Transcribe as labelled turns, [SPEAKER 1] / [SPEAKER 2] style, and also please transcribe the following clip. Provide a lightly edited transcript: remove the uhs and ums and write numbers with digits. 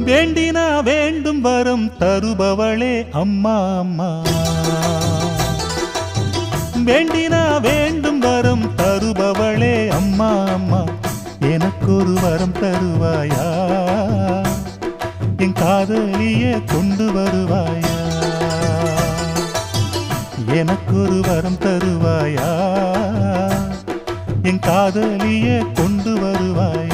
[SPEAKER 1] வேண்டினா வேண்டும் வரம் தருபவளே அம்மா அம்மா. வேண்டினா வேண்டும் வரம் தருபவளே அம்மா அம்மா. எனக்கொரு வரம் தருவாயா, என் காதலியே கொண்டு வருவாயா. எனக்கொரு வரம் தருவாயா, என் காதலியே கொண்டு வருவாயா.